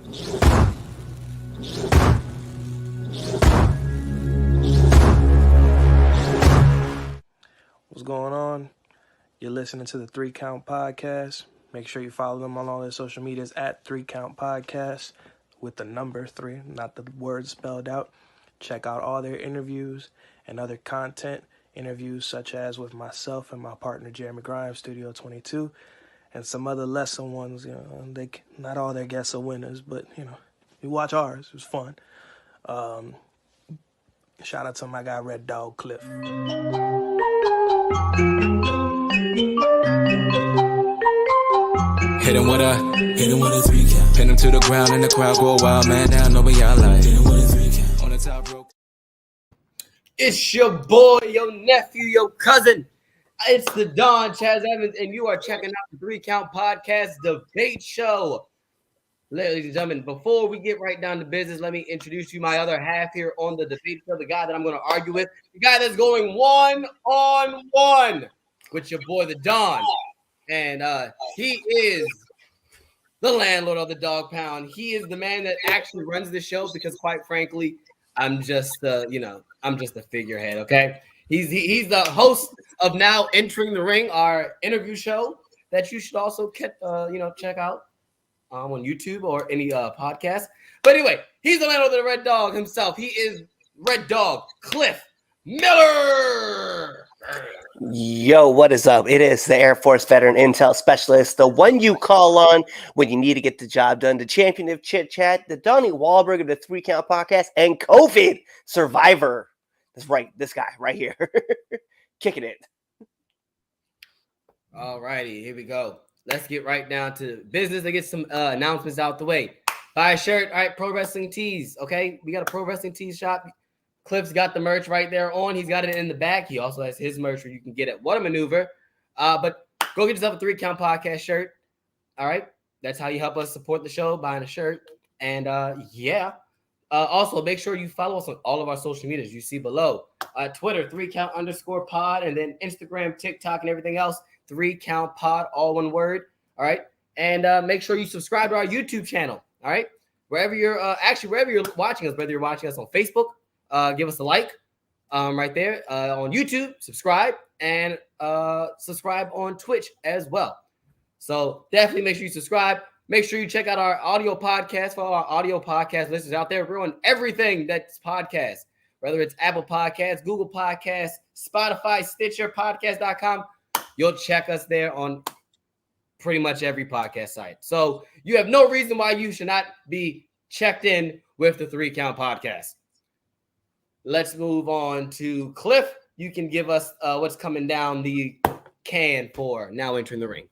What's going on? You're listening to the 3 Count Podcast. Make sure you follow them on all their social medias at 3 Count Podcast with the number 3, not the word spelled out. Check out all their interviews and other content. Interviews such as with myself and my partner Jeremy Grimes, Studio 22, and some other lesser ones. Not all their guests are winners, but you watch ours. It was fun. Shout out to my guy Red Dog Cliff. Hit him with a 3 count. Pin him to the ground and the crowd go wild, man. Now know what y'all like. Hit him with a 3 count. On the top rope. It's your boy, your nephew, your cousin. It's the Don Chaz Evans, and you are checking out the 3 Count Podcast Debate Show. Ladies and gentlemen, before we get right down to business, let me introduce you my other half here on the debate show, the guy that I'm going to argue with, the guy that's going one-on-one with your boy, the Don. And he is the landlord of the Dog Pound. He is the man that actually runs the show because, quite frankly, I'm just I'm just a figurehead, okay? He's the host of Now Entering the Ring, our interview show that you should also check out on YouTube or any podcast. But anyway, he's the landlord of the Red Dog himself. He is Red Dog Cliff Miller. Yo, what is up? It is the Air Force Veteran Intel Specialist, the one you call on when you need to get the job done, the champion of chit chat, the Donnie Wahlberg of the 3 Count Podcast, and COVID survivor. That's right, this guy right here, kicking it. All righty, here we go. Let's get right down to business. Let's get some announcements out the way. Buy a shirt, all right, Pro Wrestling Tees, okay? We got a Pro Wrestling Tees shop. Cliff's got the merch right there on. He's got it in the back. He also has his merch where you can get it. What a maneuver. But go get yourself a 3 Count Podcast shirt. All right. That's how you help us support the show, buying a shirt. And also make sure you follow us on all of our social medias you see below. Twitter, 3count_pod, and then Instagram, TikTok, and everything else. 3 Count Pod, all one word. All right. And make sure you subscribe to our YouTube channel. All right. Wherever you're watching us, whether you're watching us on Facebook, give us a like right there on YouTube, subscribe, and subscribe on Twitch as well. So definitely make sure you subscribe. Make sure you check out our audio podcast for all our audio podcast listeners out there. We're on everything that's podcast, whether it's Apple Podcasts, Google Podcasts, Spotify, Stitcher, podcast.com. You'll check us there on pretty much every podcast site. So you have no reason why you should not be checked in with the 3 Count Podcast. Let's move on to Cliff. You can give us what's coming down the can for Now Entering the Ring.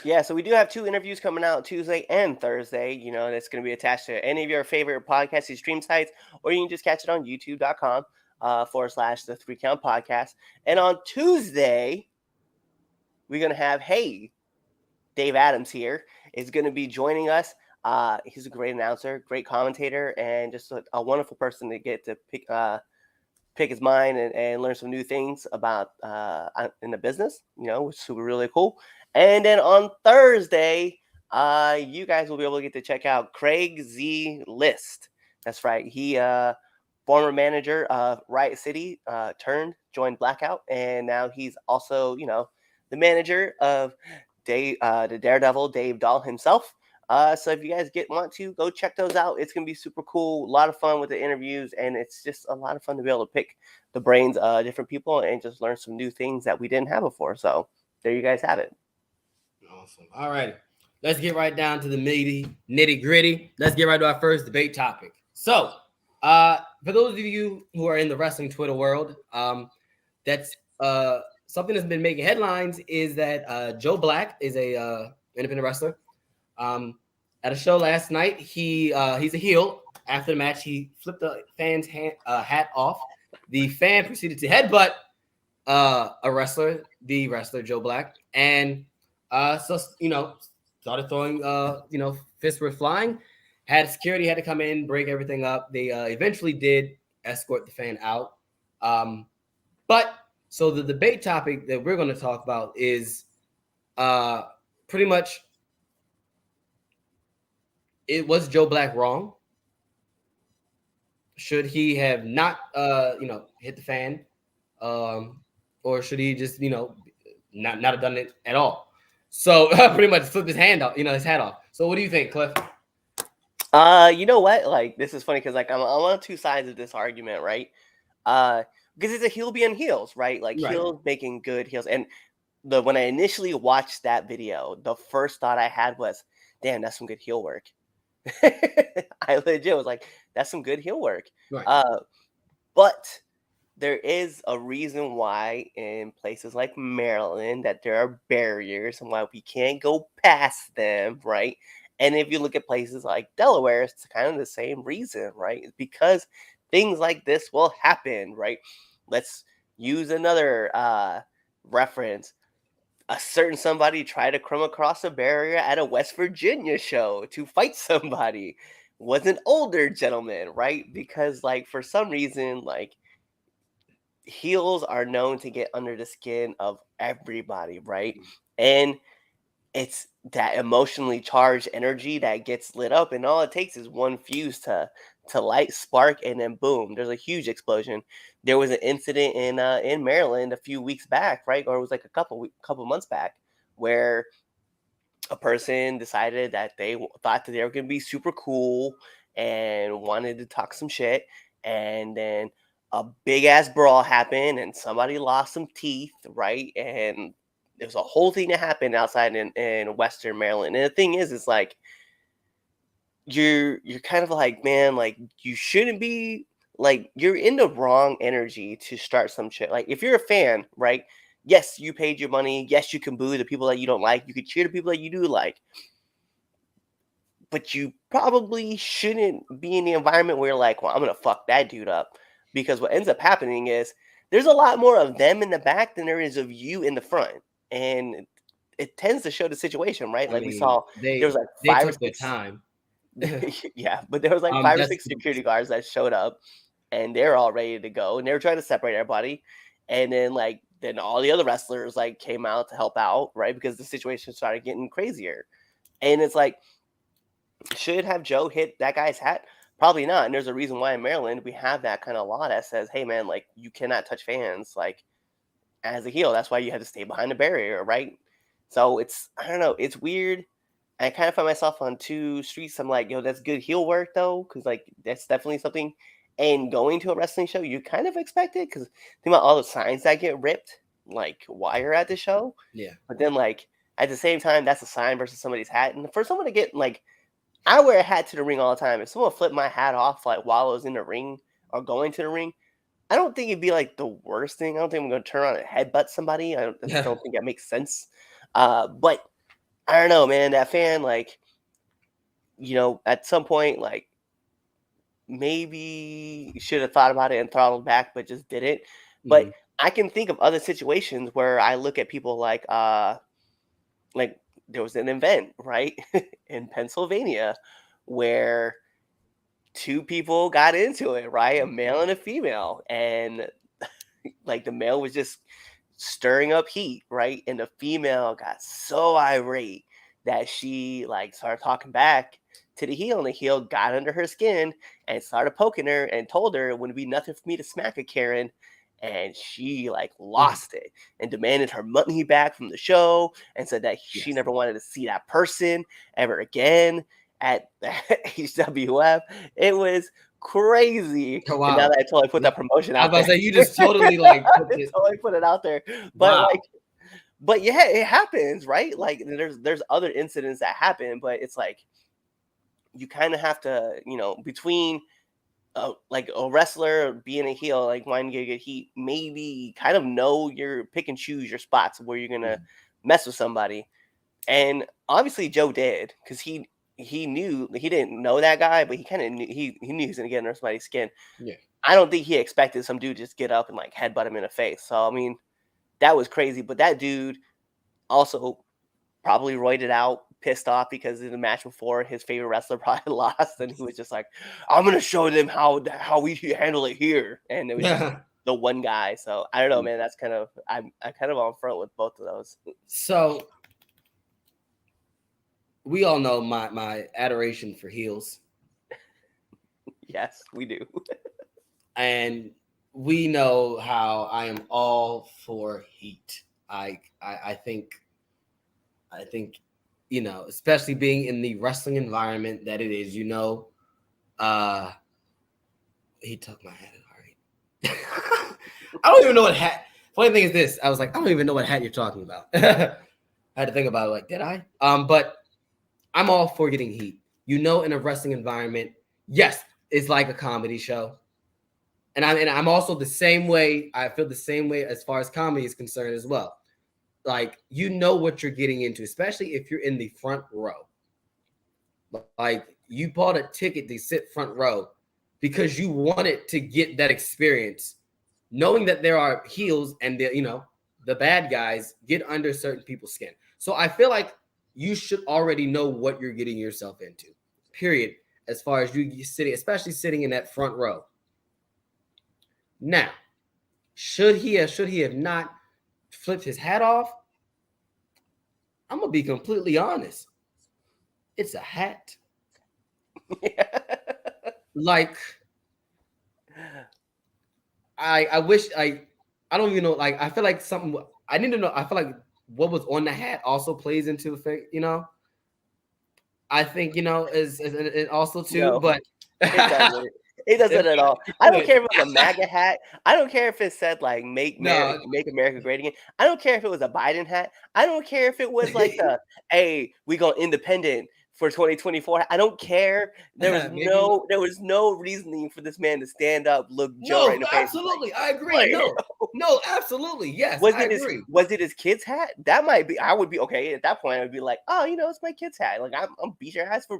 Yeah, so we do have 2 interviews coming out Tuesday and Thursday. That's going to be attached to any of your favorite podcasting stream sites, or you can just catch it on youtube.com / the 3 Count Podcast. And on Tuesday, we're going to have, Dave Adams here is going to be joining us. He's a great announcer, great commentator, and just a wonderful person to get to pick his mind and learn some new things about in the business, which is super really cool. And then on Thursday, you guys will be able to get to check out Craig Z. List. That's right. He former manager of Riot City, joined Blackout, and now he's also, the manager of the Daredevil, Dave Dahl himself. So if you guys want to, go check those out. It's going to be super cool. A lot of fun with the interviews, and it's just a lot of fun to be able to pick the brains of different people and just learn some new things that we didn't have before. So there you guys have it. Awesome. All right. Let's get right down to the nitty gritty. Let's get right to our first debate topic. So for those of you who are in the wrestling Twitter world, that's something that's been making headlines is that Joe Black is a independent wrestler. At a show last night, he's a heel. After the match, he flipped the fan's hat off. The fan proceeded to headbutt the wrestler Joe Black, and started throwing fists were flying. Had security had to come in, break everything up. They eventually did escort the fan out. So the debate topic that we're going to talk about is pretty much it was Joe Black wrong? Should he have not, hit the fan, or should he just, not have done it at all? So pretty much flip his hand off, his hat off. So what do you think, Cliff? You know what? Like, this is funny because like I'm on two sides of this argument, right? Because it's a heel being heels, right? Like Right. heels making good heels. And when I initially watched that video, the first thought I had was, damn, that's some good heel work. I legit was like, that's some good heel work. Right. But there is a reason why in places like Maryland that there are barriers and why we can't go past them, right? And if you look at places like Delaware, it's kind of the same reason, right? It's because things like this will happen, right? Let's use another reference. A certain somebody tried to come across a barrier at a West Virginia show to fight somebody. Was an older gentleman, right? Because like for some reason, like heels are known to get under the skin of everybody, right? And it's that emotionally charged energy that gets lit up, and all it takes is one fuse to light spark, and then boom, there's a huge explosion. There was an incident in Maryland a few weeks back, right, or it was like a couple months back, where a person decided that they thought that they were going to be super cool and wanted to talk some shit, and then a big ass brawl happened, and somebody lost some teeth, right, and there's a whole thing that happened outside in Western Maryland. And the thing is, it's like you're kind of like, man, like you shouldn't be, like you're in the wrong energy to start some shit. Like if you're a fan, right? Yes, you paid your money. Yes, you can boo the people that you don't like. You can cheer the people that you do like. But you probably shouldn't be in the environment where you're like, well, I'm gonna fuck that dude up. Because what ends up happening is there's a lot more of them in the back than there is of you in the front. And it tends to show the situation, right? I Like we mean, saw there was like they 5 or took their 6 time. yeah, but there was like 5 or That's 6 security guards that showed up, and they're all ready to go, and they were trying to separate everybody. And then all the other wrestlers like came out to help out, right? Because the situation started getting crazier. And it's like, should have Joe hit that guy's hat? Probably not. And there's a reason why in Maryland we have that kind of law that says, hey man, like you cannot touch fans like as a heel. That's why you have to stay behind the barrier, right? So I don't know, it's weird. I kind of find myself on two streets. I'm like, yo, that's good heel work though, because like that's definitely something. And going to a wrestling show, you kind of expect it, because think about all the signs that get ripped, like while you're at the show. Yeah. But then like at the same time, that's a sign versus somebody's hat. And for someone to get like, I wear a hat to the ring all the time. If someone flipped my hat off like while I was in the ring or going to the ring, I don't think it'd be like the worst thing. I don't think I'm going to turn around and headbutt somebody. I just don't think that makes sense. But I don't know, man. That fan, like, at some point, like, maybe should have thought about it and throttled back, but just didn't. But I can think of other situations where I look at people like there was an event, right, in Pennsylvania where two people got into it, right? A male and a female. And like the male was just stirring up heat, right? And the female got so irate that she like started talking back to the heel, and the heel got under her skin and started poking her and told her it wouldn't be nothing for me to smack a Karen. And she like lost it and demanded her money back from the show and said that she never wanted to see that person ever again at HWF. It was crazy. Oh, wow. And now that I totally put that promotion out I was about there. to say, you just totally like totally put it out there. But wow. but yeah, it happens, right? Like there's other incidents that happen, but it's like you kind of have to, between like a wrestler being a heel, like wanting to get heat, maybe kind of know your pick and choose your spots where you're gonna mess with somebody. And obviously Joe did, because he knew, he didn't know that guy, but he kind of knew he knew he was gonna get under somebody's skin. Yeah. I don't think he expected some dude to just get up and like headbutt him in the face. So I mean, that was crazy. But that dude also probably roided out, pissed off because in the match before his favorite wrestler probably lost, and he was just like, I'm gonna show them how we handle it here. And it was just the one guy. So I don't know, man. That's kind of I'm kind of on front with both of those. So we all know my adoration for heels, Yes, we do. and we know how I am all for heat. I think, especially being in the wrestling environment that it is, uh, he took my hat. All right. I don't even know what hat. Funny thing is this. I was like, I don't even know what hat you're talking about. I had to think about it. Like, did I? But I'm all for getting heat. In a wrestling environment, yes, it's like a comedy show. And I'm also the same way. I feel the same way as far as comedy is concerned as well. Like, you know what you're getting into, especially if you're in the front row. Like, you bought a ticket to sit front row because you wanted to get that experience, knowing that there are heels and the bad guys get under certain people's skin. So I feel like you should already know what you're getting yourself into. Period. As far as you sitting, especially sitting in that front row. Now, should he have not flipped his hat off? I'm gonna be completely honest. It's a hat. Yeah. Like, I wish I don't even know. Like, I feel like something I need to know. I feel like what was on the hat also plays into the I think is also too, No, but it doesn't. It doesn't at all. I don't care if it was a MAGA hat. I don't care if it said like "Make America Great Again." I don't care if it was a Biden hat. I don't care if it was like the "Hey, we go independent for 2024." I don't care. There was no reasoning for this man to stand up, look Joe right in the face. Absolutely, I agree. No, absolutely, yes, I agree. Was it his kid's hat? That might be. I would be okay at that point. I would be like, oh, it's my kid's hat. Like I'm beat your ass for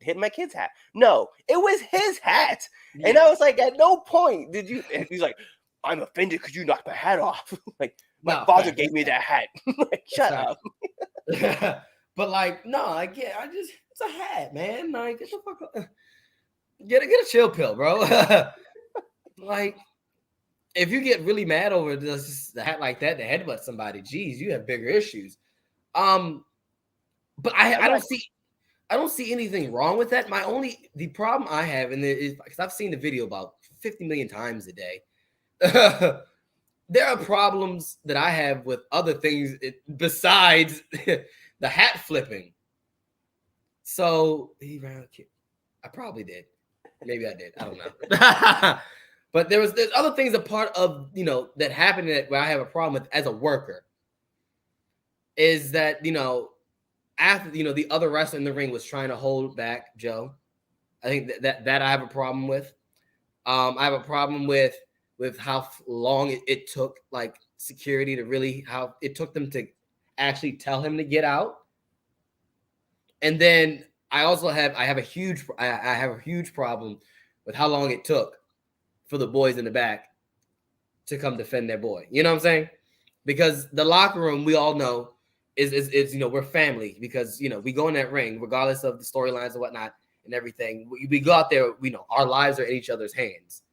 hitting my kid's hat. No, it was his hat. Yeah. And I was like, at no point did you. He's like, I'm offended because you knocked my hat off. Like, my father gave me that hat. Like, shut up. But like, no, it's a hat, man. Like, get the fuck up. Get a chill pill, bro. Like, if you get really mad over the hat like that to headbutt somebody, geez, you have bigger issues. But I don't see anything wrong with that. The problem I have, and is because I've seen the video about 50 million times a day. There are problems that I have with other things besides the hat flipping. So he ran a kid. I probably did. Maybe I did. I don't know. But there's other things a part of that happened where I have a problem with as a worker. Is that after the other wrestler in the ring was trying to hold back Joe. I think that I have a problem with. I have a problem with how long it took like security to really how it took them to actually tell him to get out. And then I have a huge problem with how long it took for the boys in the back to come defend their boy. You know what I'm saying? Because the locker room, we all know, is we're family because we go in that ring regardless of the storylines and whatnot and everything. We go out there, our lives are in each other's hands.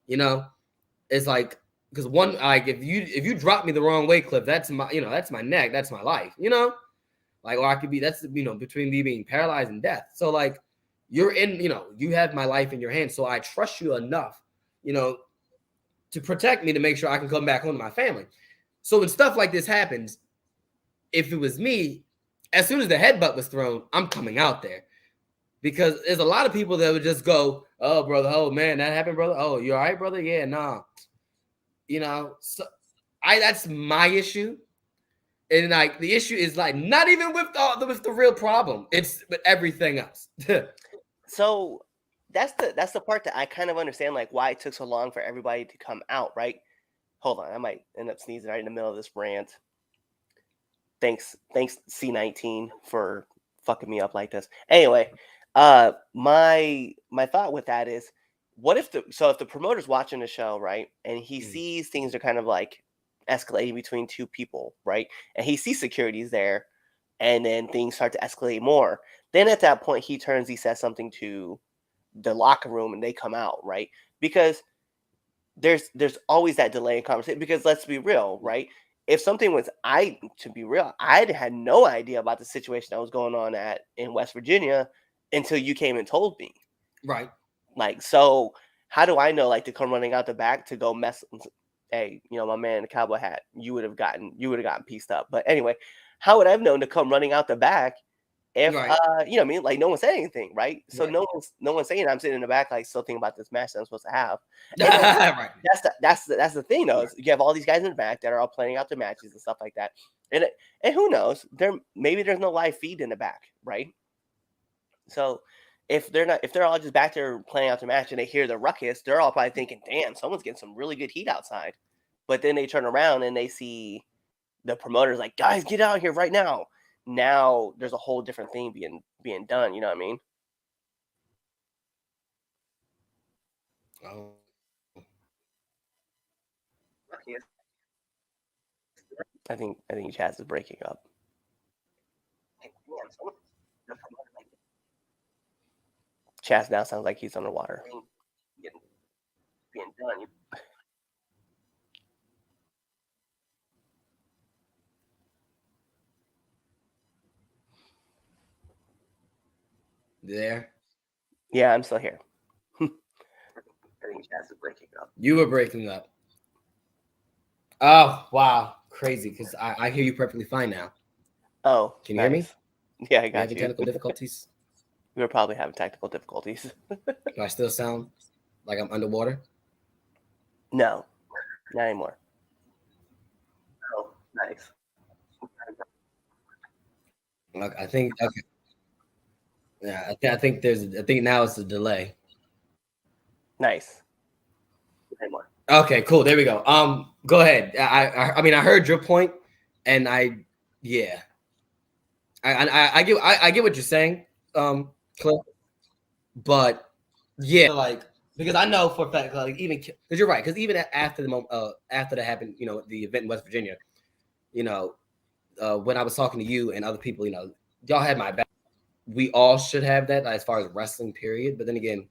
It's like because one like if you drop me the wrong way, Cliff, that's my that's my neck, that's my life. Like, or I could be that's between me being paralyzed and death. So like you're in you have my life in your hands, so I trust you enough to protect me to make sure I can come back home to my family. So when stuff like this happens, if it was me, as soon as the headbutt was thrown, I'm coming out there because there's a lot of people that would just go, "Oh, brother, oh man, that happened, brother. Oh, you all right, brother? Yeah, nah." So that's my issue, and like the issue is like not even with the real problem. It's with everything else. So that's the part that I kind of understand, like why it took so long for everybody to come out, right? Hold on, I might end up sneezing right in the middle of this rant. Thanks C19 for fucking me up like this. Anyway, my thought with that is, what if the promoter's watching the show, right, and he sees things are kind of like escalating between two people, right, and he sees security's there, and then things start to escalate more. Then at that point, he says something to the locker room, and they come out, right, because there's always that delay in conversation. Because let's be real, right, if something was, to be real, I had no idea about the situation that was going on in West Virginia until you came and told me. Right. Like, so how do I know, like, to come running out the back to go mess? Hey, my man in the cowboy hat, you would have gotten pieced up. But anyway, how would I have known to come running out the back if Right. what I mean, like, no one said anything, right? So Right. no one's saying, I'm sitting in the back, like, still thinking about this match that I'm supposed to have. And Right. that's the thing, though. Right. Is you have all these guys in the back that are all planning out their matches and stuff like that. And who knows? Maybe there's no live feed in the back, right? So if they're all just back there playing out their match and they hear the ruckus, they're all probably thinking, "Damn, someone's getting some really good heat outside." But then they turn around and they see the promoters like, "Guys, get out here right now!" Now there's a whole different thing being done. You know what I mean? Oh. I think Chaz is breaking up. Chaz now sounds like he's underwater. Being done. There. Yeah, I'm still here. I think Chaz is breaking up. You were breaking up. Oh, wow. Crazy, because I hear you perfectly fine now. Oh, Can you hear me? Yeah, I You got having you. technical difficulties? We were probably having technical difficulties. Do I still sound like I'm underwater? No, not anymore. Oh, nice. Look, I think okay. Yeah, I think now it's a delay. Nice. Anymore. Okay, cool. There we go. Go ahead. I mean, I heard your point, and I get what you're saying, Cliff. But yeah, like because I know for a fact, like even because you're right, because even after the moment, after that happened, the event in West Virginia, when I was talking to you and other people, y'all had my back. We all should have that as far as wrestling, period. But then again,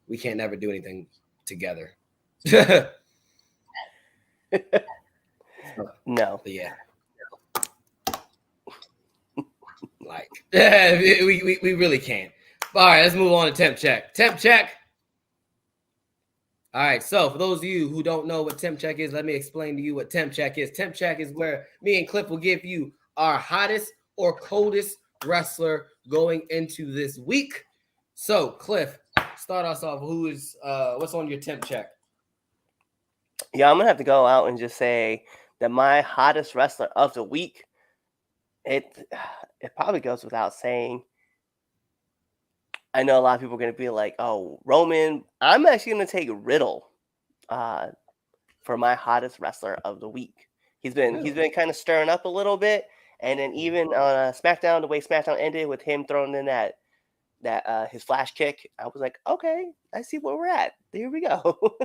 we can't never do anything together. No. But yeah. Like, yeah, we really can't. All right, let's move on to temp check. Temp check. All right, so for those of you who don't know what temp check is, let me explain to you what temp check is. Temp check is where me and Cliff will give you our hottest or coldest wrestler going into this week. So, Cliff, start us off. What's on your temp check? Yeah, I'm gonna have to go out and just say that my hottest wrestler of the week. It probably goes without saying. I know a lot of people are gonna be like, "Oh, Roman." I'm actually gonna take Riddle for my hottest wrestler of the week. He's been kind of stirring up a little bit, and then even on SmackDown, the way SmackDown ended with him throwing in that his flash kick, I was like, okay, I see where we're at. There we go.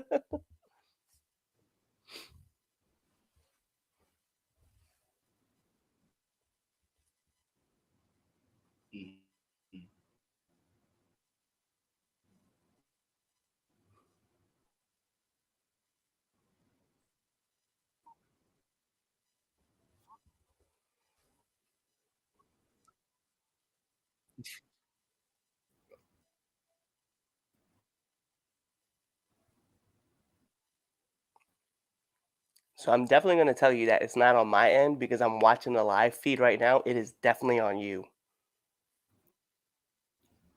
So I'm definitely going to tell you that it's not on my end because I'm watching the live feed right now. It is definitely on you.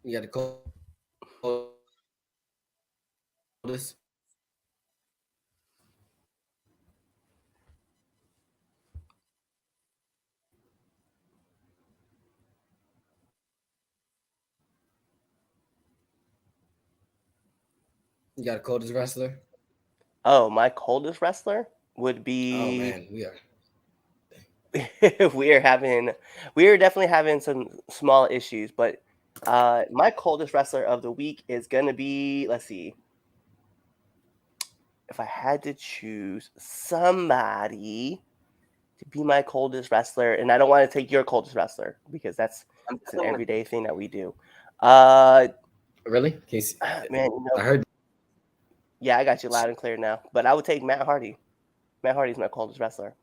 You got to call this. You got a coldest wrestler? Oh, my coldest wrestler would Oh be. man, we are. we are definitely having some small issues, but my coldest wrestler of the week is gonna be, let's see, if I had to choose somebody to be my coldest wrestler, and I don't want to take your coldest wrestler because it's an everyday thing that we do. Really? Can you see? Man, I heard. yeah, I got you loud and clear now, but I would take Matt Hardy. Matt Hardy's my coldest wrestler.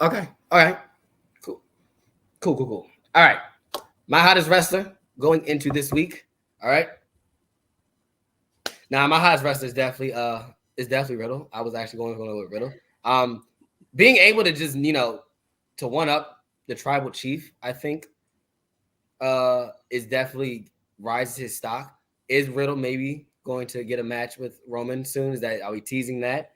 Okay. All right. Cool. All right. My hottest wrestler going into this week. All right. Now my hottest wrestler is definitely Riddle. I was actually going with Riddle. Being able to just to one up the tribal chief, I think, is definitely rises his stock. Is Riddle maybe going to get a match with Roman soon? Are we teasing that?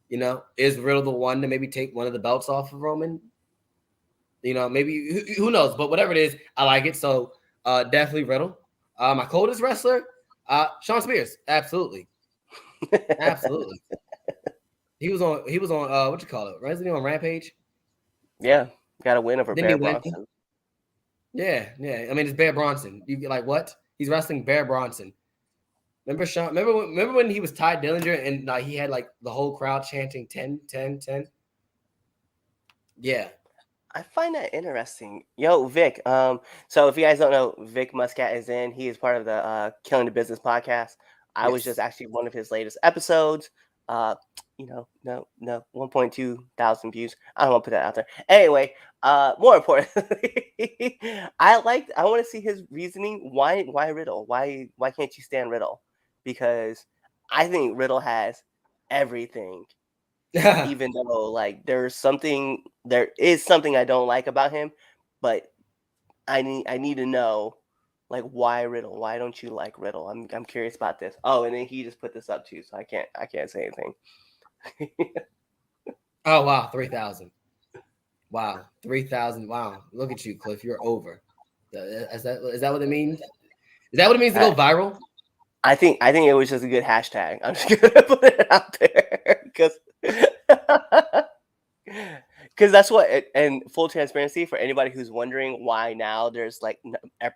Is Riddle the one to maybe take one of the belts off of Roman? Maybe who knows? But whatever it is, I like it. So definitely Riddle. My coldest wrestler, Sean Spears. Absolutely. He was on what you call it? Wasn't he on Rampage? Yeah, got a win over Didn't he Bear win? Bronson. Yeah. I mean, it's Bear Bronson. You get like what? He's wrestling Bear Bronson. Remember Sean? Remember when he was Ty Dillinger and he had like the whole crowd chanting 10, 10, 10? Yeah. I find that interesting. Yo, Vic. So if you guys don't know, Vic Muscat is in. He is part of the Killing the Business podcast. I was just Yes. actually one of his latest episodes. No, 1.2 thousand views. I don't want to put that out there. Anyway, more importantly, I want to see his reasoning. Why Riddle? Why can't you stand Riddle? Because I think Riddle has everything. Even though there is something I don't like about him, but I need to know why Riddle? Why don't you like Riddle? I'm curious about this. Oh, and then he just put this up too, so I can't say anything. Oh wow, 3,000. Wow, 3,000. Wow, look at you, Cliff. You're over. Is that what it means? Is that what it means to go viral? I think it was just a good hashtag. I'm just gonna put it out there because that's what. And full transparency for anybody who's wondering why now there's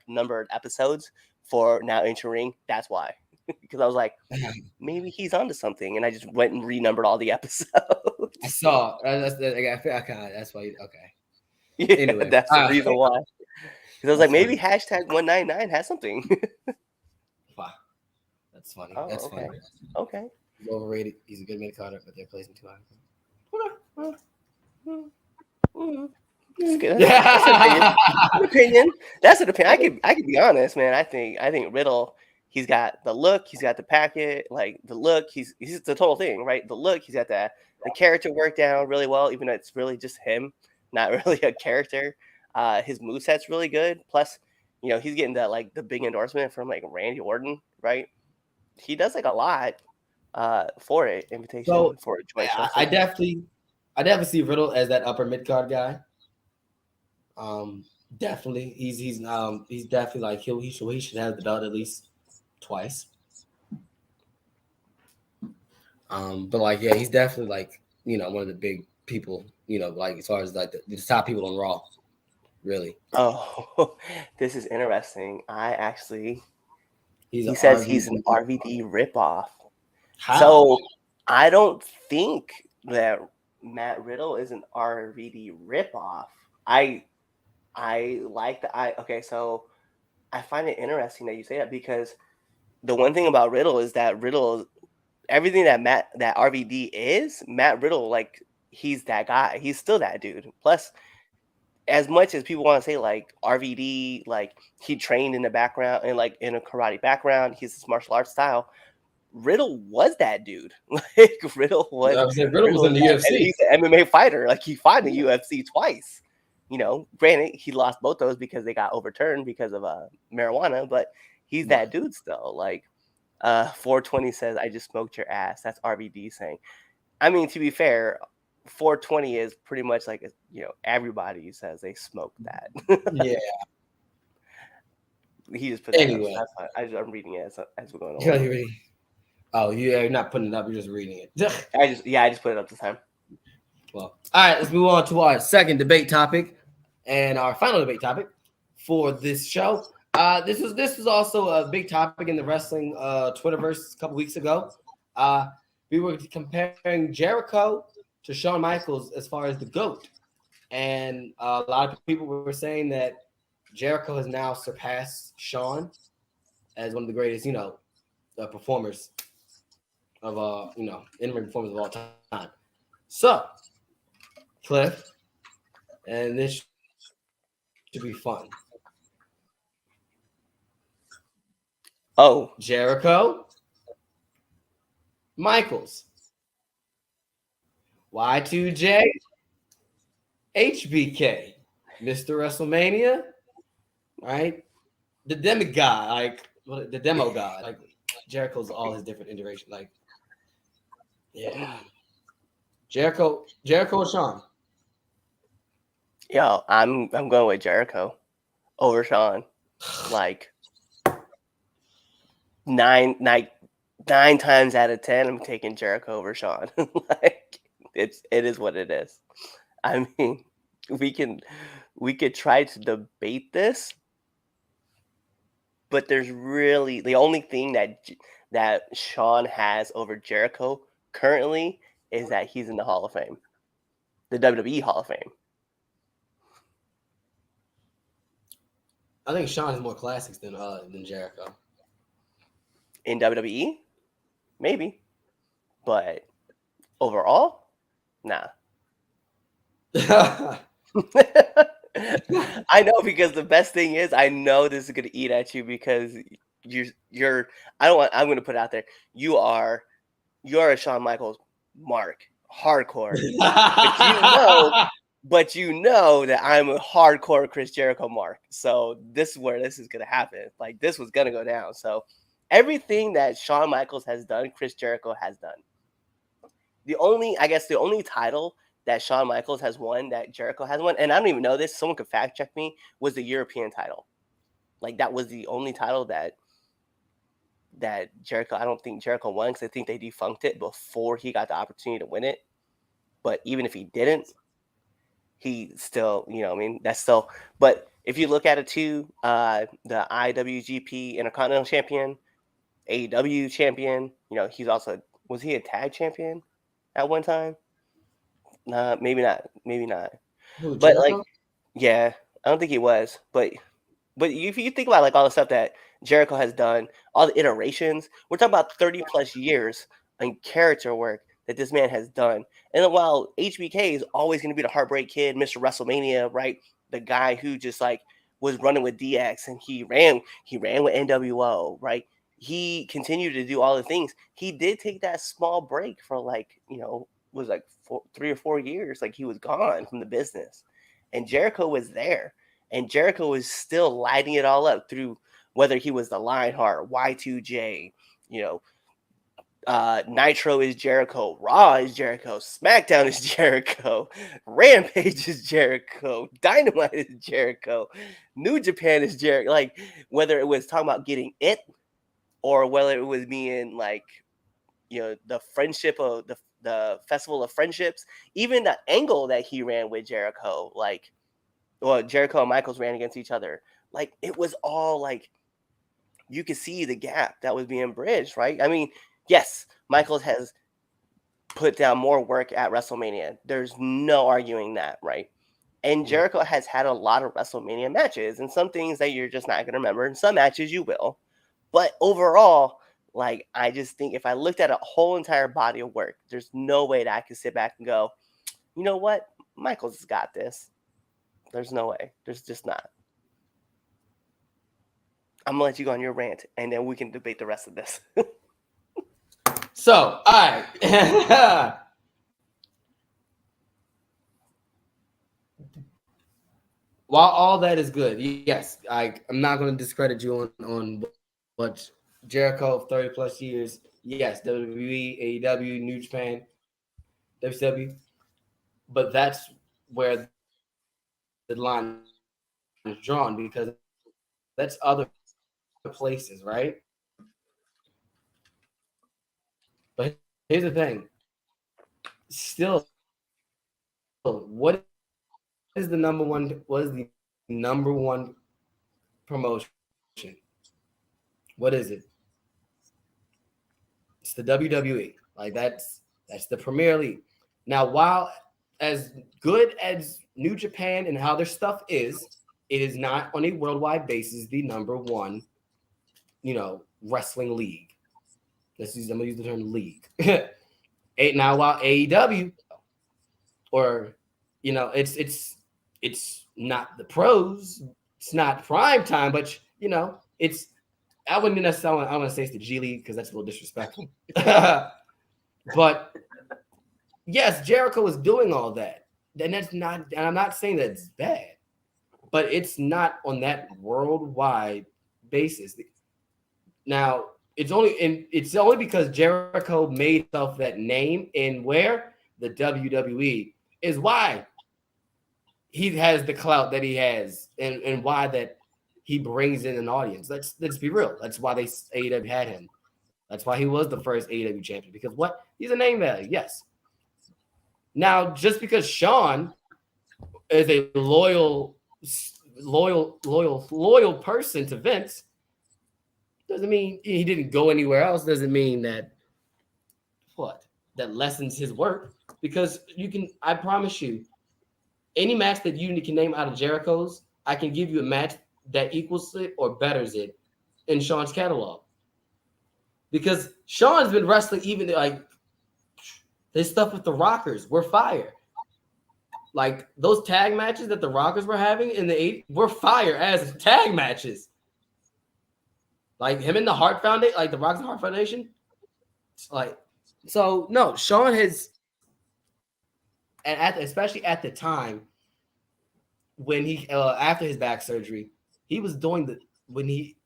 number of episodes for Now Entering. That's why. Because I was like, maybe he's onto something, and I just went and renumbered all the episodes. I saw. That's why. Okay. Yeah, Anyway, that's the reason why. Because I was like, maybe funny. hashtag 199 has something. Wow, that's funny. Oh, That's okay. funny. Okay. He's overrated. He's a good mid carder, but they're placing too high. That's good. That's an opinion. That's an opinion. I could be honest, man. I think Riddle. He's got the look. He's got the packet. The look. He's the total thing, right? The look. He's got the character worked down really well, even though it's really just him, not really a character. His moveset's really good. Plus, he's getting the big endorsement from Randy Orton, right? He does a lot for it. Invitation for a joint show. I definitely see Riddle as that upper mid card guy. Definitely, he's definitely he should have the belt at least twice. But he's definitely one of the big people. As far as the top people on Raw, really. Oh, this is interesting. He says he's an RVD ripoff. How? So I don't think that Matt Riddle is an RVD ripoff. So I find it interesting that you say that, because the one thing about Riddle is that everything that RVD is, Matt Riddle, he's that guy. He's still that dude. Plus, as much as people want to say RVD, he trained in the background and in a karate background, he's this martial arts style. Riddle was that dude. Riddle was in the UFC. He's an MMA fighter. He fought in the UFC twice. Granted, he lost both those because they got overturned because of marijuana, but he's that dude still. 420 says, "I just smoked your ass." That's RVD saying. I mean, to be fair, 420 is pretty much everybody says they smoked that. Yeah. He just put that anyway. I'm reading it as we're going on. Yeah, you're not putting it up. You're just reading it. I just put it up this time. Well, all right. Let's move on to our second debate topic and our final debate topic for this show. This was also a big topic in the wrestling Twitterverse a couple weeks ago. We were comparing Jericho to Shawn Michaels as far as the GOAT. And a lot of people were saying that Jericho has now surpassed Shawn as one of the greatest, performers of in-ring performers of all time. So, Cliff, and this should be fun. Oh, Jericho, Michaels, Y2J, HBK, Mr. WrestleMania, right? The demigod, like the demo god, like Jericho's all his different iterations. Like, yeah, Jericho, and Sean. yo, I'm going with Jericho over Sean. Like nine times out of 10, I'm taking Jericho over Sean. Like it is what it is. I mean, we could try to debate this, but there's really the only thing that Sean has over Jericho currently is that he's in the Hall of Fame, the WWE Hall of Fame. I think Sean has more classics than Jericho. In WWE, maybe, but overall, nah. I know, because the best thing is I know this is gonna eat at you because you're I'm gonna put it out there. You're a Shawn Michaels mark, hardcore. But you know that I'm a hardcore Chris Jericho mark. So this is where this is gonna happen. Like this was gonna go down. So everything that Shawn Michaels has done, Chris Jericho has done. The only title that Shawn Michaels has won that Jericho has won, and I don't even know this, someone could fact check me, was the European title. Like that was the only title that Jericho, I don't think Jericho won, because I think they defunct it before he got the opportunity to win it. But even if he didn't, he still, I mean, that's still. But if you look at it too, the IWGP Intercontinental Champion, AEW Champion, he's also, was he a tag champion at one time? Maybe not. Who, But Jericho? like, yeah, I don't think he was. But if you think about like all the stuff that Jericho has done, all the iterations, we're talking about 30 plus years in character work that this man has done. And while HBK is always going to be the Heartbreak Kid, Mr. WrestleMania, right? The guy who just like was running with DX, and he ran with NWO, right? He continued to do all the things. He did take that small break for like, was like 3 or 4 years. Like he was gone from the business, and Jericho was there. And Jericho was still lighting it all up through whether he was the Lionheart, Y2J, Nitro is Jericho, Raw is Jericho, SmackDown is Jericho, Rampage is Jericho, Dynamite is Jericho, New Japan is Jericho. Like whether it was talking about getting it, or whether it was being like, the friendship of the Festival of Friendships, even the angle that he ran with Jericho, like, well, Jericho and Michaels ran against each other. Like it was all like, you could see the gap that was being bridged, right? I mean, yes, Michaels has put down more work at WrestleMania. There's no arguing that, right? And Jericho has had a lot of WrestleMania matches, and some things that you're just not going to remember, and some matches you will. But overall, like, I just think if I looked at a whole entire body of work, there's no way that I could sit back and go, you know what? Michaels has got this. There's no way. There's just not. I'm going to let you go on your rant, and then we can debate the rest of this. So, all right. While all that is good, yes, I'm not going to discredit you on what Jericho, 30 plus years. Yes, WWE, AEW, New Japan, WCW. But that's where the line is drawn, because that's other places, right? But here's the thing. Still, what is the number one? What is the number one promotion? What is it? It's the WWE. Like that's the Premier League. Now, while as good as New Japan and how their stuff is, it is not on a worldwide basis the number one, wrestling league. I'm gonna use the term league. Now, while AEW, or it's It's not the pros. It's not prime time, but it's. I wouldn't necessarily. I want to say it's the G League because that's a little disrespectful. But yes, Jericho is doing all that, and that's not. And I'm not saying that it's bad, but it's not on that worldwide basis. Now it's only because Jericho made himself that name in where the WWE is why he has the clout that he has, and why that he brings in an audience. Let's be real. That's why AEW had him. That's why he was the first AEW champion. Because what? He's a name value. Yes. Now, just because Sean is a loyal person to Vince doesn't mean he didn't go anywhere else. Doesn't mean that lessens his work. Because I promise you, any match that you can name out of Jericho's, I can give you a match that equals it or betters it in Sean's catalog. Because Sean's been wrestling even like his stuff with the Rockers were fire. Like those tag matches that the Rockers were having in the 80s were fire as tag matches. Like him and the Hart Foundation, like the Rockers and Hart Foundation. No, Sean has, and especially at the time when he after his back surgery, he was doing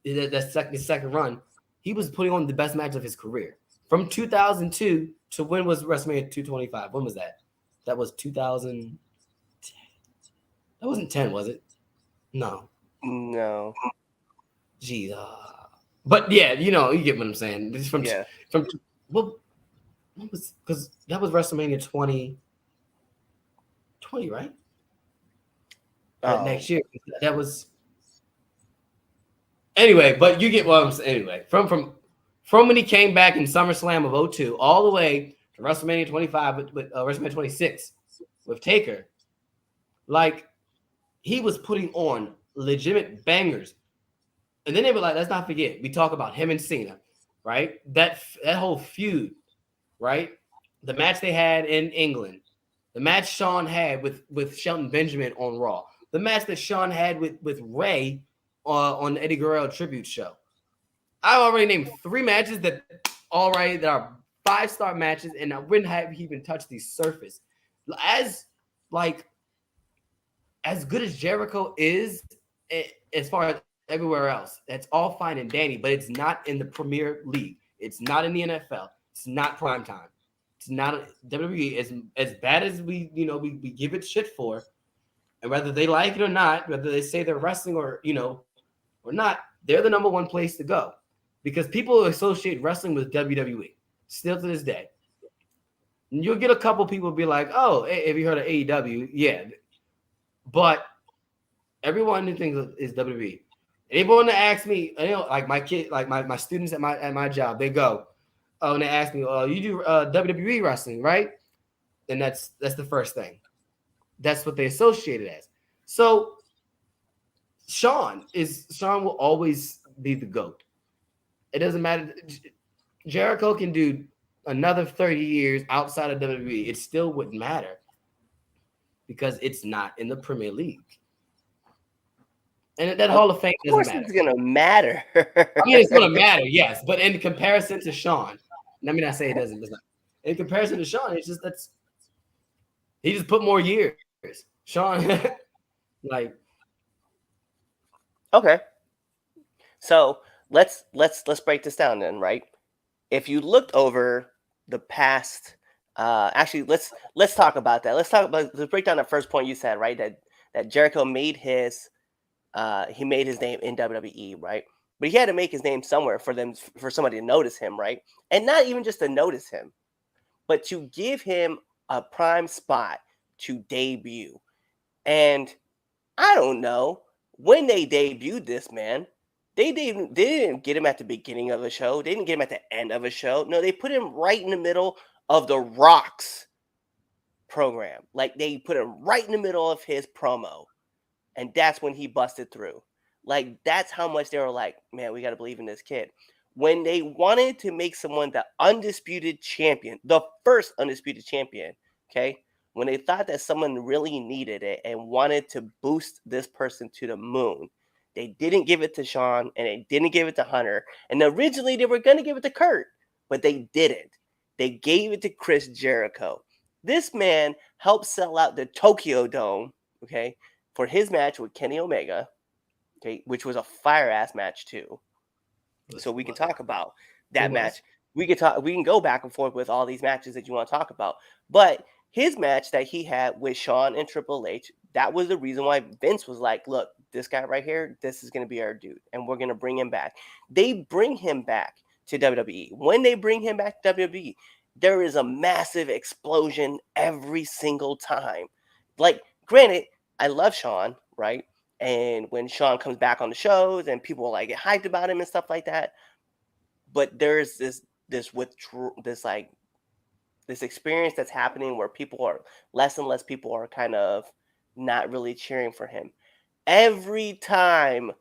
his second run, he was putting on the best match of his career from 2002 to when was WrestleMania 225? When was that? That was 2000. That wasn't 10, was it? No. Geez. But yeah, you get what I'm saying. This from what was, because that was WrestleMania 2020, right? Next year. That was anyway, but you get what I'm saying. Anyway, from when he came back in SummerSlam of 2002 all the way to WrestleMania 25 with WrestleMania 26 with Taker, like he was putting on legitimate bangers. And then they were like, let's not forget, we talk about him and Cena, right? That whole feud, right? The match they had in England, the match Sean had with Shelton Benjamin on Raw, the match that Sean had with Ray on the Eddie Guerrero tribute show. I've already named 3 matches that are 5-star matches, and I wouldn't have even touched the surface. As good as Jericho is, as far as everywhere else, that's all fine and dandy, but it's not in the Premier League. It's not in the NFL. It's not prime time. It's not WWE. As bad as we give it shit for, and whether they like it or not, whether they say they're wrestling or not, they're the number one place to go because people associate wrestling with WWE still to this day. And you'll get a couple people be like, "Oh, hey, have you heard of AEW?" Yeah, but everyone who thinks is WWE. Anyone that asks me, like my kid, like my students at my job, they go, oh, and they ask me, oh, you do WWE wrestling, right? And that's the first thing. That's what they associate it as. So Sean will always be the GOAT. It doesn't matter. Jericho can do another 30 years outside of WWE. It still wouldn't matter because it's not in the Premier League. And that Hall of Fame doesn't matter. Of course it's going to matter. I mean, it's going to matter, yes. But in comparison to Sean, let me not say it doesn't. It's not. In comparison to Sean, it's just he just put more years. Sean, like. Okay. So let's break this down then, right? If you looked over the past, actually, let's talk about that. Let's break down the first point you said, right? That Jericho made his name in WWE, right? But he had to make his name somewhere for somebody to notice him, right? And not even just to notice him, but to give him a prime spot to debut. And I don't know when they debuted this man. They didn't get him at the beginning of a show. They didn't get him at the end of a show. No, they put him right in the middle of the Rock's program. Like they put him right in the middle of his promo. And that's when he busted through. Like, that's how much they were like, man, we got to believe in this kid. When they wanted to make someone the undisputed champion, the first undisputed champion, okay, when they thought that someone really needed it and wanted to boost this person to the moon, they didn't give it to Sean and they didn't give it to Hunter. And originally they were going to give it to Kurt, but they didn't. They gave it to Chris Jericho. This man helped sell out the Tokyo Dome, okay, for his match with Kenny Omega, okay, which was a fire-ass match too. So we can talk about that match. We can go back and forth with all these matches that you want to talk about. But his match that he had with Shawn and Triple H, that was the reason why Vince was like, look, this guy right here, this is going to be our dude, and we're going to bring him back. They bring him back to WWE. When they bring him back to WWE, there is a massive explosion every single time. Like, granted, I love Shawn, right? And when Shawn comes back on the shows and people like get hyped about him and stuff like that, but there's this experience that's happening where less and less people are kind of not really cheering for him. Every time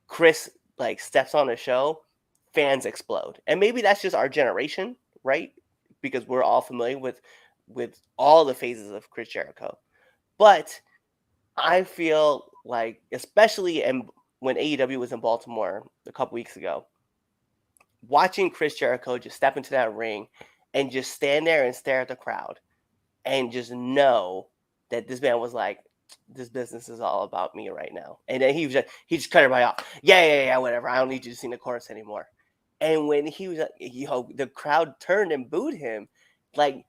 Chris like steps on a show, fans explode. And maybe that's just our generation, right? Because we're all familiar with all the phases of Chris Jericho. But I feel like, especially when AEW was in Baltimore a couple weeks ago, watching Chris Jericho just step into that ring and just stand there and stare at the crowd and just know that this man was like, this business is all about me right now. And then he just cut everybody off. Yeah, whatever. I don't need you to sing the chorus anymore. And when he was, the crowd turned and booed him. Like,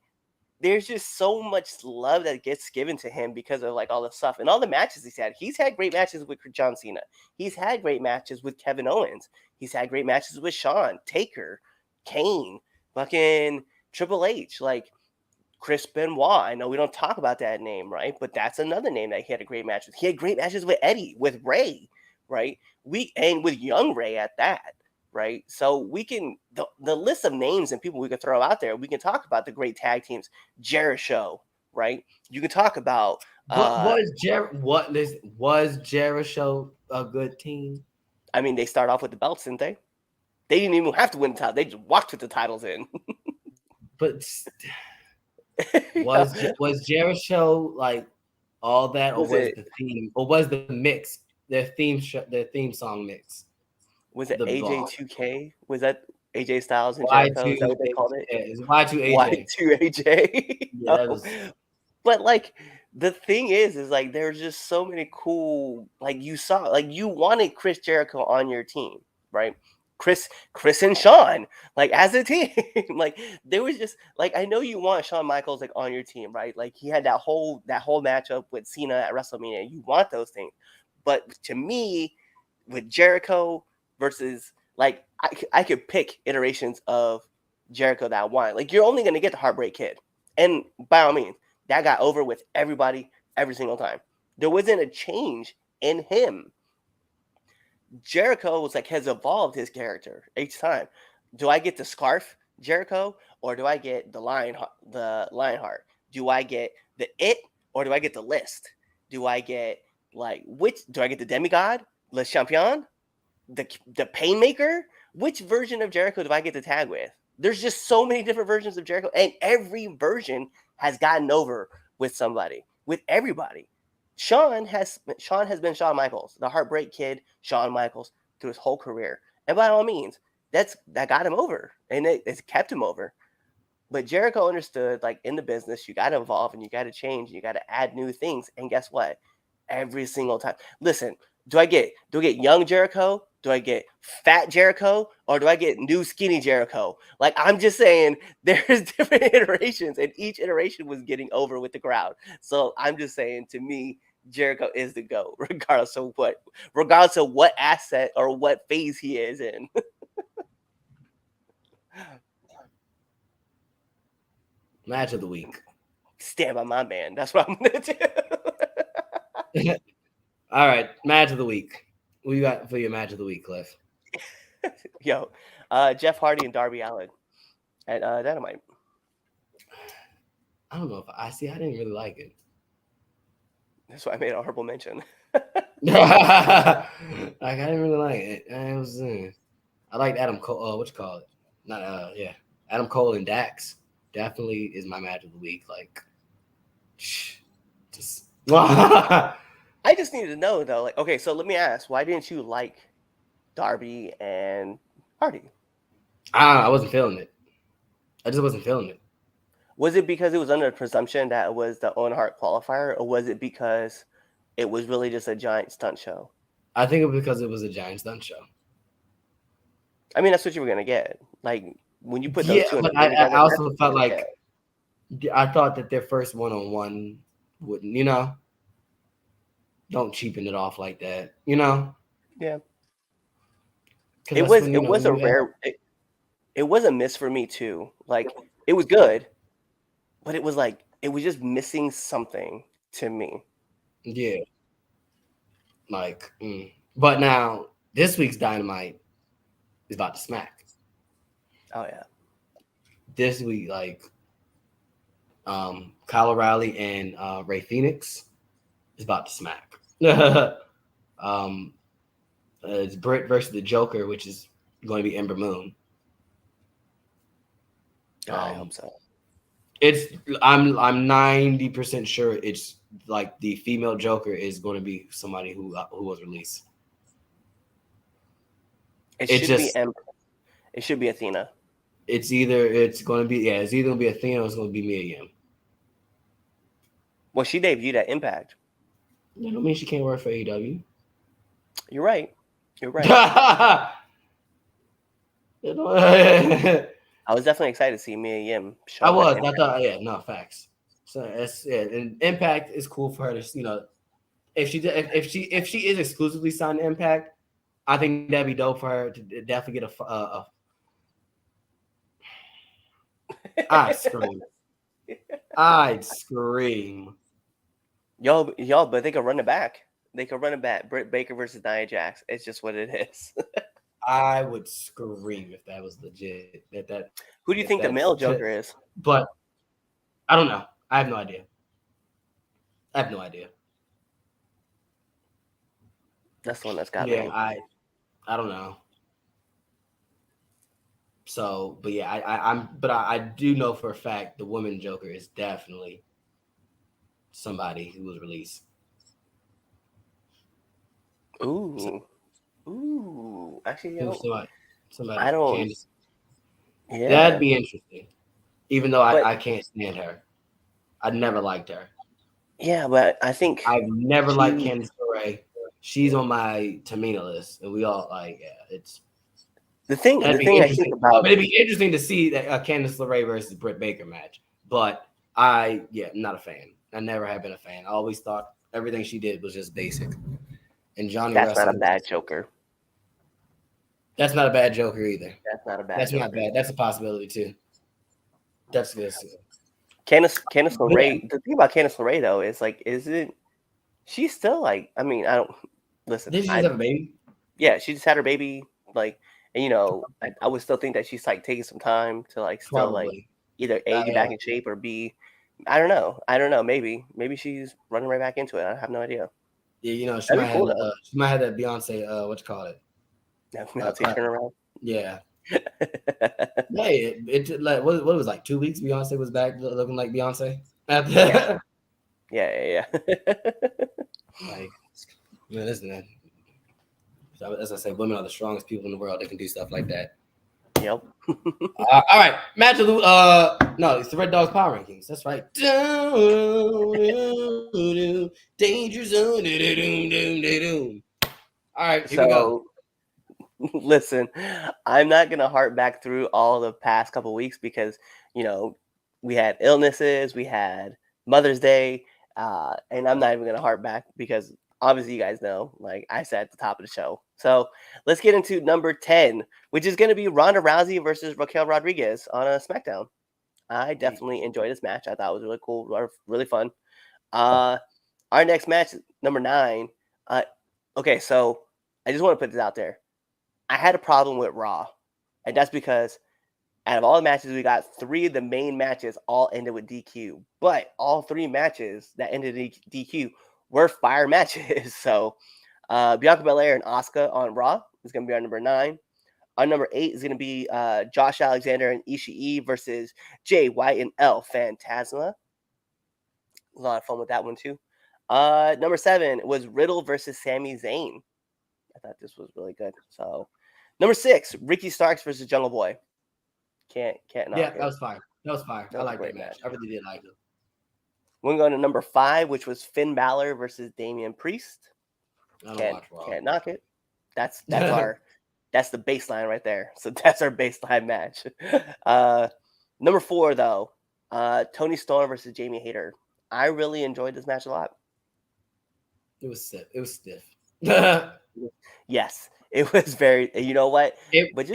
there's just so much love that gets given to him because of like all the stuff and all the matches he's had. He's had great matches with John Cena. He's had great matches with Kevin Owens. He's had great matches with Shawn, Taker, Kane, fucking Triple H, like Chris Benoit. I know we don't talk about that name, right? But that's another name that he had a great match with. He had great matches with Eddie, with Ray, right? And with young Ray at that. Right. So we can the list of names and people we can throw out there. We can talk about the great tag teams, Jericho. Right. You can talk about was Jericho a good team? I mean, they start off with the belts, didn't they? They didn't even have to win the title. They just walked with the titles in. But was Jericho like all that, or was the theme, or was the mix their theme song mix? Was it AJ2K? Was that AJ Styles and Jericho? Is that what they called it? Yeah, it's Y2AJ. Y2AJ. Yeah, But like the thing is like there's just so many cool, like you wanted Chris Jericho on your team, right? Chris and Shawn, like as a team. Like there was just like, I know you want Shawn Michaels like on your team, right? Like he had that whole matchup with Cena at WrestleMania. You want those things. But to me, with Jericho versus like I could pick iterations of Jericho that I want. Like you're only gonna get the Heartbreak Kid. And by all means, that got over with everybody every single time. There wasn't a change in him. Jericho was like has evolved his character each time. Do I get the Scarf Jericho or do I get the Lionheart? Do I get the It or do I get the List? Do I get do I get the Demigod, Le Champion, the Painmaker? Which version of Jericho do I get to tag with? There's just so many different versions of Jericho, and every version has gotten over with somebody, with everybody. Shawn has been Shawn Michaels, the Heartbreak Kid, Shawn Michaels through his whole career, and by all means, that got him over, and it's kept him over. But Jericho understood, like in the business, you got to evolve and you got to change, and you got to add new things. And guess what? Every single time, listen. Do I get young Jericho? Do I get fat Jericho? Or do I get new skinny Jericho? Like, I'm just saying there's different iterations, and each iteration was getting over with the crowd. So I'm just saying, to me, Jericho is the GOAT, regardless of what asset or what phase he is in. Match of the week. Stand by my man. That's what I'm gonna do. All right, match of the week. What you got for your match of the week, Cliff? Yo, Jeff Hardy and Darby Allin at Dynamite. I don't know if I didn't really like it. That's why I made a horrible mention. I didn't really like it. I liked Adam Cole. What you call it? Adam Cole and Dax definitely is my match of the week. Like, Just I just need to know though. Like, okay, so let me ask, why didn't you like Darby and Hardy? I wasn't feeling it. I just wasn't feeling it. Was it because it was under the presumption that it was the Owen Hart qualifier, or was it because it was really just a giant stunt show? I think it was because it was a giant stunt show. I mean, that's what you were gonna get. Like when you put those Yeah, two in but the ring I together, also that's what felt you're gonna like get. I thought that their first one-on-one wouldn't, don't cheapen it off like that, Yeah, 'Cause it that's was when it was when a you have, rare. It was a miss for me too. Like it was good, but it was like it was just missing something to me. yeah, like. But now this week's Dynamite is about to smack. Oh yeah, This week, like, Kyle O'Reilly and Ray Phoenix is about to smack. It's Britt versus the Joker, which is going to be Ember Moon. I hope so. I'm 90% sure it's like the female Joker is going to be somebody who was released. It It's should be just Ember. It should be Athena. it's going to be Athena or it's going to be Mia Yim. Well, she debuted at Impact. That don't mean she can't work for AEW. You're right. You're right. I I was definitely excited to see Mia Yim show up. was. I thought, yeah, no facts. So and Impact is cool for her to, if she is exclusively signed to Impact, I think that'd be dope for her to definitely get I'd scream. Y'all, but they could run it back. They could run it back. Britt Baker versus Nia Jax. It's just what it is. I would scream if that was legit. Who do you think the male Joker is? But I don't know. I have no idea. That's the one that's got Yeah, me. I don't know. So, but yeah, I do know for a fact the woman Joker is definitely somebody who was released. Ooh. Actually, somebody. I don't. Candace. Yeah. That'd be interesting. Even though I can't stand her. I never liked her. Yeah, but I think I've never liked Candice LeRae. She's on my Tamina list, and we all it's the thing I think about. But it'd be interesting to see that Candice LeRae versus Britt Baker match. But I'm not a fan. I never have been a fan. I always thought everything she did was just basic. And Johnny That's Wrestling, not a bad Joker. That's not a bad Joker either. That's not a bad. That's not bad. That's a possibility too. That's good. Candice LeRae. Yeah. The thing about Candice LeRae though is like, she's still like? I mean, I don't listen. Did she just have a baby? Yeah, she just had her baby. Like, and I would still think that she's like taking some time to like still like either A, get back in shape, or B, I don't know. Maybe she's running right back into it. I have no idea. Yeah, she might have that Beyonce. What you call it? Turn around. Yeah. Hey, it like what was like 2 weeks? Beyonce was back looking like Beyonce. Yeah. Like, isn't it? As I say, women are the strongest people in the world. They can do stuff like that. Yep. All right, match of no, it's the Red Dogs Power Rankings. That's right. Danger Zone. All right, here we go. Listen, I'm not gonna harp back through all the past couple weeks because we had illnesses, we had Mother's Day, and I'm not even gonna harp back because obviously you guys know, like I said at the top of the show. So let's get into number 10, which is going to be Ronda Rousey versus Raquel Rodriguez on a SmackDown. I definitely enjoyed this match. I thought it was really cool, really fun. Our next match, number 9. Okay, so I just want to put this out there. I had a problem with Raw, and that's because out of all the matches we got, 3 of the main matches all ended with DQ, but all 3 matches that ended in DQ were fire matches. So Bianca Belair and Asuka on Raw is going to be our number 9. Our number 8 is going to be Josh Alexander and Ishii versus Jay White and El Phantasma. A lot of fun with that one too. Number 7 was Riddle versus Sami Zayn. I thought this was really good. So, number 6, Ricky Starks versus Jungle Boy. Can't knock Yeah, it. that was fire. That was fire. That I was a like great that match. match. I really did like it. We're going to number 5, which was Finn Balor versus Damian Priest. I don't watch Raw. Can't knock it. That's that's the baseline right there. So that's our baseline match. Number 4 though, Tony Storm versus Jamie Hayter. I really enjoyed this match a lot. It was stiff. It was stiff. Yes, it was very. You know what? It was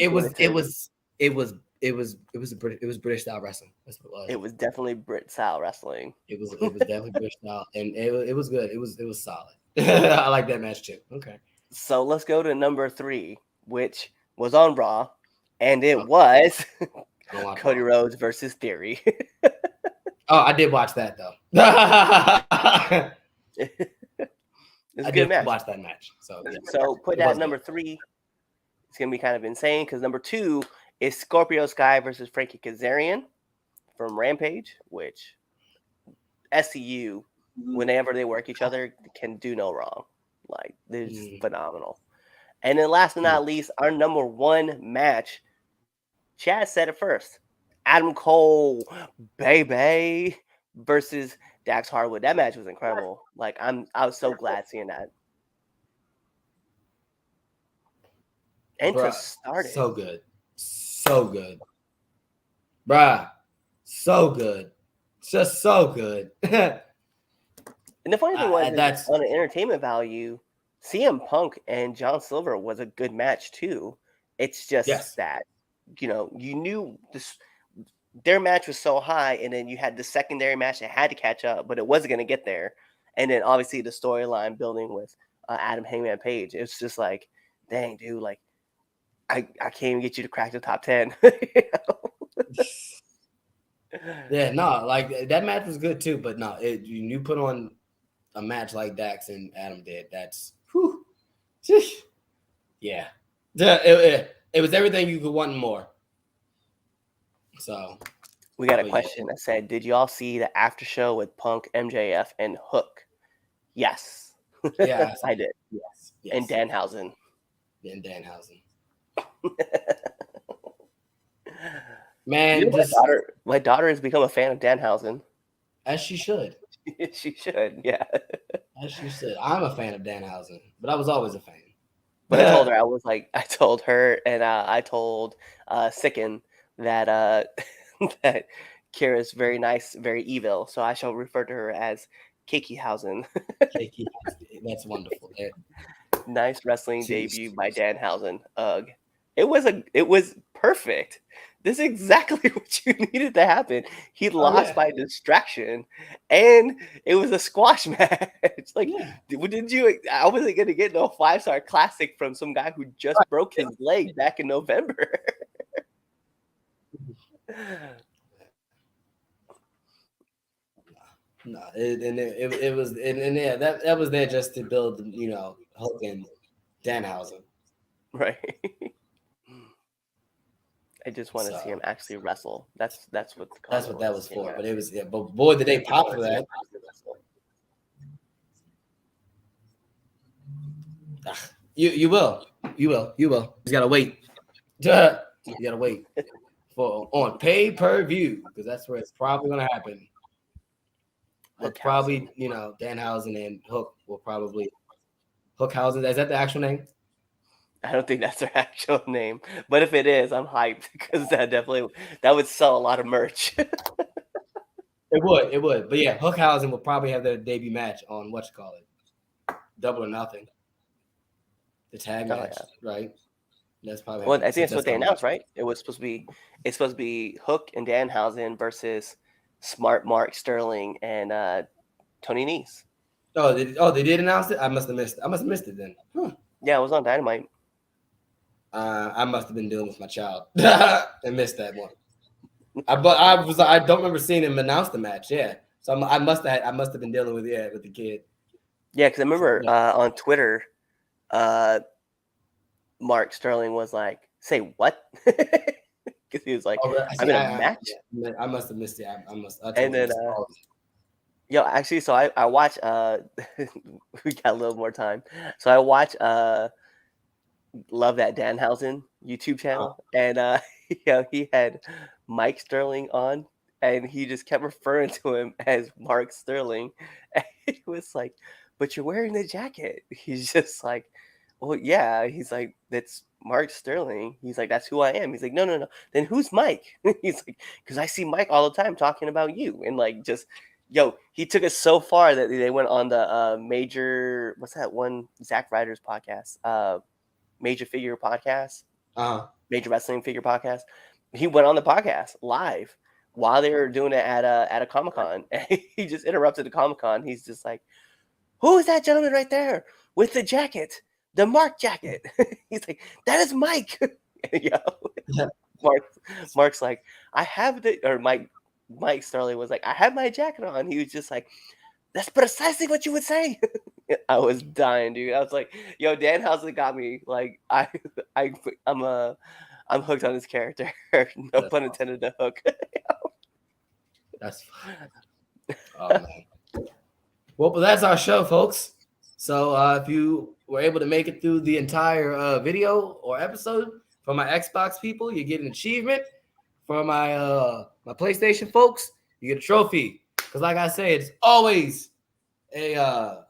British style wrestling. That's what it was. It was definitely Brit style wrestling. It was definitely British style, and it was good. It was solid. I like that match too. Okay. So let's go to number 3, which was on Raw, and it was Cody Rhodes versus Theory. Oh, I did watch that though. It's a good match. Watch that match. So, yeah. So put that at number 3. It's gonna be kind of insane because number 2 is Scorpio Sky versus Frankie Kazarian from Rampage, which SCU, whenever they work each other, can do no wrong. Like, they're just phenomenal. And then last but not least, our number 1 match, Chaz said it first. Adam Cole, baby, versus Dax Harwood. That match was incredible. Like, I was so glad seeing that. And to start it. So good. So good. Bruh. So good. Just so good. And the funny thing was, that's on an entertainment value, CM Punk and John Silver was a good match too. It's just that, you knew this. Their match was so high, and then you had the secondary match that had to catch up, but it wasn't going to get there. And then obviously the storyline building with Adam Hangman Page. It's just like, dang, dude, like I can't even get you to crack the top 10. Yeah, no, like that match was good too, but no, you put on a match like Dax and Adam did. That's yeah. It was everything you could want and more. So we got a question that said, did y'all see the after show with Punk, MJF, and Hook? Yes. Yeah, I did. Yes. And Danhausen. Man, my daughter has become a fan of Danhausen. As she should. She should, yeah. As she should. I'm a fan of Danhausen, but I was always a fan. But I told her, I told her, and I told Sicken that that Kira's very nice, very evil. So I shall refer to her as Keikihausen. That's wonderful. Nice wrestling debut by Danhausen. Ugh. It was perfect. This is exactly what you needed to happen. He lost by distraction, and it was a squash match. Like, I wasn't going to get no 5-star classic from some guy who just broke his leg back in November. No, it was that was there just to build, Hulk and Danhausen. Right. I just want to see him actually wrestle. That's what that was for. But it was but boy, did they pop for that. You will. You just gotta wait. You gotta wait for on pay-per-view, because that's where it's probably gonna happen. It's probably, Danhausen and Hook will probably Hookhausen. Is that the actual name? I don't think that's their actual name, but if it is, I'm hyped because that would sell a lot of merch. It would. But yeah, Hookhausen will probably have their debut match on Double or Nothing. The tag match, right? That's probably. Well, I think that's what they announced, right? It's supposed to be Hook and Danhausen versus Smart Mark Sterling and Tony Nese. They did announce it? I must have missed it then. Yeah, it was on Dynamite. I must have been dealing with my child and missed that one. I don't remember seeing him announce the match. Yeah, so I must have been dealing with the kid. Yeah, because I remember on Twitter, Mark Sterling was like, "Say what?" Because he was like, "I'm in a match." I must have missed it. Yo, actually, so I watch we got a little more time. So I watch Love That Danhausen YouTube channel, and he had Mike Sterling on, and he just kept referring to him as Mark Sterling. And it was like, but you're wearing the jacket. He's just like, well, yeah. He's like, that's Mark Sterling. He's like, that's who I am. He's like, no, no, no. Then who's Mike? He's like, because I see Mike all the time talking about you, and like just. Yo, he took it so far that they went on the major. What's that one? Zack Ryder's podcast. Major Figure Podcast, Major Wrestling Figure Podcast. He went on the podcast live while they were doing it at a Comic-Con. And he just interrupted the Comic-Con. He's just like, "Who is that gentleman right there with the jacket, the Mark jacket?" He's like, "That is Mike." Yo, Yeah. Mark's like, "I have the," or Mike Sterling was like, "I have my jacket on." He was just like, "That's precisely what you would say." I was dying, dude. I was like, "Yo, Danhausen got me. Like, I'm hooked on his character. No That's pun intended. The hook." That's fine. Oh, man. Well, but that's our show, folks. So if you were able to make it through the entire video or episode, for my Xbox people, you get an achievement. For my my PlayStation folks, you get a trophy. Because like I say, it's always a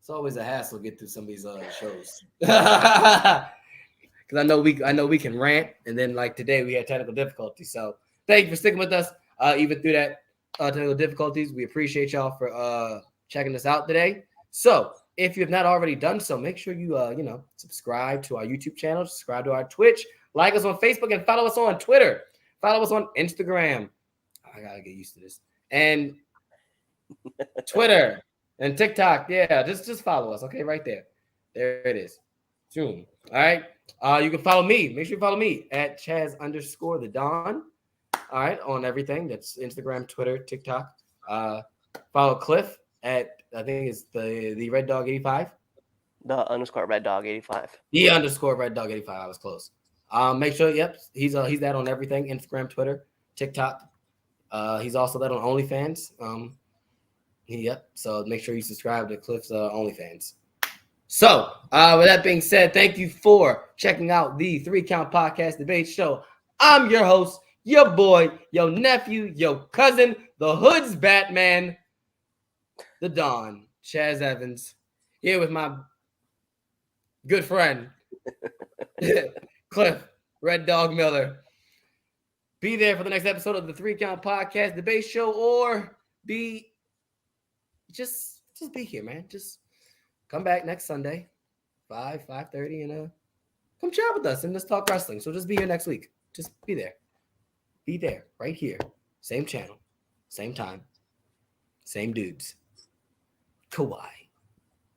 hassle to get through some of these shows. Because I know we can rant, and then like today we had technical difficulties. So thank you for sticking with us even through that technical difficulties. We appreciate y'all for checking us out today. So if you have not already done so, make sure you subscribe to our YouTube channel, subscribe to our Twitch, like us on Facebook, and follow us on Twitter. Follow us on Instagram. I gotta get used to this. And Twitter and TikTok. Yeah, just follow us. Okay, right there. There it is. Zoom. All right. You can follow me. Make sure you follow me at Chaz_the Don. All right, on everything. That's Instagram, Twitter, TikTok. Follow Cliff at, I think it's the Red Dog 85. The _ Red Dog 85. The _ Red Dog 85. I was close. Make sure, yep, he's that on everything, Instagram, Twitter, TikTok. He's also that on OnlyFans. Yep. So make sure you subscribe to Cliff's OnlyFans. So with that being said, thank you for checking out the 3 Count Podcast Debate Show. I'm your host, your boy, your nephew, your cousin, the Hood's Batman, the Don, Chaz Evans, here with my good friend, Cliff Red Dog Miller. Be there for the next episode of the 3 Count Podcast Debate Show, or be just be here, man. Just come back next Sunday, 5:30, and come chat with us and let's talk wrestling. So just be here next week. Just be there. Be there, right here. Same channel, same time, same dudes. Kawhi.